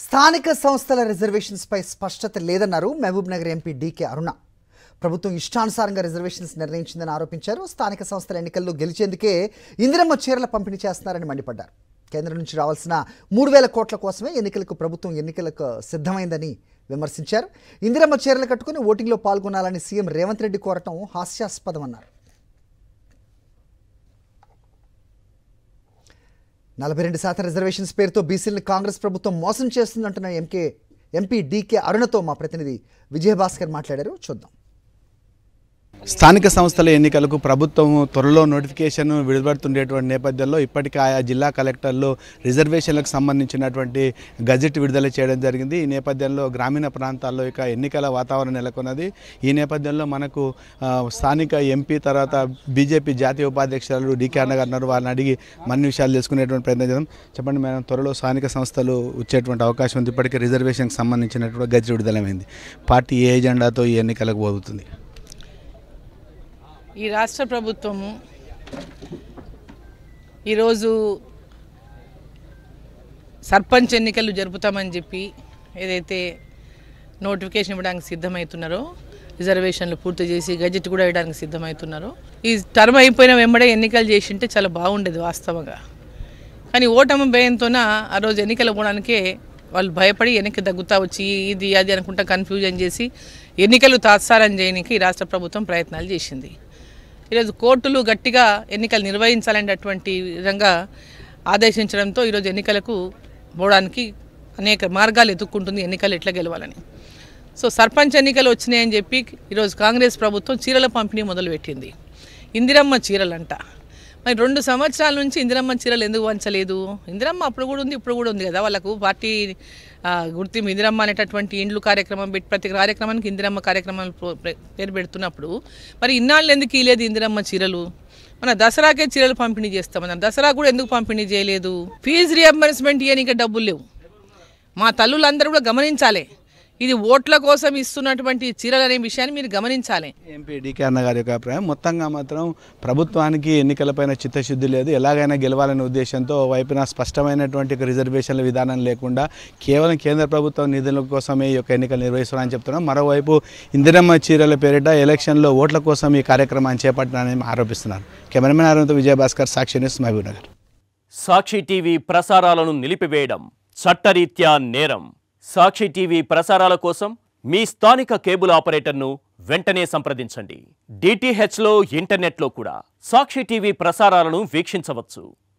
స్థానిక సంస్థల రిజర్వేషన్స్ పై స్పష్టత లేదన్నారు మహబూబ్ నగర్ ఎంపీ డీకే అరుణ. ప్రభుత్వం ఇష్టానుసారంగా రిజర్వేషన్స్ నిర్ణయించిందని ఆరోపించారు. స్థానిక సంస్థల ఎన్నికల్లో గెలిచేందుకే ఇందిరమ్మ చీరల పంపిణీ చేస్తున్నారని మండిపడ్డారు. కేంద్రం నుంచి రావాల్సిన 3,000 కోట్ల కోసమే ప్రభుత్వం ఎన్నికలకు సిద్ధమైందని విమర్శించారు. ఇందిరమ్మ చీరలు కట్టుకుని ఓటింగ్లో పాల్గొనాలని సీఎం రేవంత్ రెడ్డి కోరటం హాస్యాస్పదమన్నారు. 42% రిజర్వేషన్స్ పేరుతో బీసీలను కాంగ్రెస్ ప్రభుత్వం మోసం చేస్తుందంటున్న ఎంపీ డీకే అరుణతో మా ప్రతినిధి విజయభాస్కర్ మాట్లాడారు. చూద్దాం. స్థానిక సంస్థల ఎన్నికలకు ప్రభుత్వం త్వరలో నోటిఫికేషన్ విడుదలవుతుండేటువంటి నేపథ్యంలో ఇప్పటికే ఆయా జిల్లా కలెక్టర్లు రిజర్వేషన్లకు సంబంధించినటువంటి గజెట్ విడుదల చేయడం జరిగింది. ఈ నేపథ్యంలో గ్రామీణ ప్రాంతాల్లో ఇక ఎన్నికల వాతావరణం నెలకొన్నది. ఈ నేపథ్యంలో మనకు స్థానిక ఎంపీ తర్వాత బీజేపీ జాతీయ ఉపాధ్యక్షులు డీకే అన్న గారు ఉన్నారు. వారిని అడిగి మరిన్ని విషయాలు తెలుసుకునేటువంటి ప్రయత్నం చేద్దాం. చెప్పండి మేడం, త్వరలో స్థానిక సంస్థలు వచ్చేటువంటి అవకాశం ఉంది. ఇప్పటికే రిజర్వేషన్కి సంబంధించినటువంటి గజెట్ విడుదలైంది. పార్టీ ఏ ఎజెండాతో ఈ ఎన్నికలకు పోతుంది? ఈ రాష్ట్ర ప్రభుత్వము ఈరోజు సర్పంచ్ ఎన్నికలు జరుపుతామని చెప్పి ఏదైతే నోటిఫికేషన్ ఇవ్వడానికి సిద్ధమవుతున్నారో, రిజర్వేషన్లు పూర్తి చేసి గజెట్ కూడా ఇవ్వడానికి సిద్ధమవుతున్నారో, ఈ టర్మ్ అయిపోయిన వెంబడే ఎన్నికలు చేసింటే చాలా బాగుండేది వాస్తవంగా. కానీ ఓటమి భయంతోన ఆ రోజు ఎన్నికలు పోవడానికే వాళ్ళు భయపడి వెనక్కి తగ్గుతా వచ్చి ఇది అది అనుకుంటా కన్ఫ్యూజన్ చేసి ఎన్నికలు తాత్సారం చేయడానికి ఈ రాష్ట్ర ప్రభుత్వం ప్రయత్నాలు చేసింది. ఈరోజు కోర్టులు గట్టిగా ఎన్నికలు నిర్వహించాలనేటువంటి విధంగా ఆదేశించడంతో ఈరోజు ఎన్నికలకు పోవడానికి అనేక మార్గాలు ఎదుర్కొంటుంది ఎన్నికలు ఎట్లా గెలవాలని. సో సర్పంచ్ ఎన్నికలు వచ్చినాయని చెప్పి ఈరోజు కాంగ్రెస్ ప్రభుత్వం చీరల పంపిణీ మొదలుపెట్టింది. ఇందిరమ్మ చీరలంట. మరి 2 సంవత్సరాల నుంచి ఇందిరమ్మ చీరలు ఎందుకు వంచలేదు? ఇందిరమ్మ అప్పుడు కూడా ఉంది, ఇప్పుడు కూడా ఉంది కదా. వాళ్ళకు పార్టీ గుర్తింపు ఇందిరమ్మ అనేటటువంటి ఇండ్లు కార్యక్రమం పెట్టి ప్రతి కార్యక్రమానికి ఇందిరమ్మ కార్యక్రమాలు పేరు పెడుతున్నప్పుడు మరి ఇన్నాళ్ళు ఎందుకు ఇలేదు ఇందిరమ్మ చీరలు? మన దసరాకే చీరలు పంపిణీ చేస్తామన్నారు. దసరా కూడా ఎందుకు పంపిణీ చేయలేదు? ఫీజు రియంబర్స్మెంట్ ఇవ్వడానికి డబ్బులు లేవు. మా తల్లులందరూ కూడా గమనించాలి. ఇది ఓట్ల కోసం ఇస్తున్నటువంటి చీరలు అనే విషయాన్ని మీరు గమనించాలి. ఎంపీ డీకే అన్న గారి యొక్క అభిప్రాయం, మొత్తంగా మాత్రం ప్రభుత్వానికి ఎన్నికలపైన చిత్తశుద్ధి లేదు. ఎలాగైనా గెలవాలనే ఉద్దేశంతో వైపున స్పష్టమైనటువంటి రిజర్వేషన్ల విధానం లేకుండా కేవలం కేంద్ర ప్రభుత్వం నిధుల కోసమే ఈ యొక్క ఎన్నికలు నిర్వహిస్తున్నారని చెప్తున్నాం. మరోవైపు ఇందిరమ్మ చీరల పేరిట ఎలక్షన్లో ఓట్ల కోసం ఈ కార్యక్రమాన్ని చేపట్టాలని ఆరోపిస్తున్నారు. కెమెరామెన్ అరుణ్తో విజయభాస్కర్, సాక్షి న్యూస్, మహబూబ్ నగర్. సాక్షి టీవీ ప్రసారాలను నిలిపివేయడం చట్టరీత్యా నేరం. సాక్షి టీవీ ప్రసారాల కోసం మీ స్థానిక కేబుల్ ఆపరేటర్ను వెంటనే సంప్రదించండి. DTHలో ఇంటర్నెట్లో కూడా సాక్షి టీవీ ప్రసారాలను వీక్షించవచ్చు.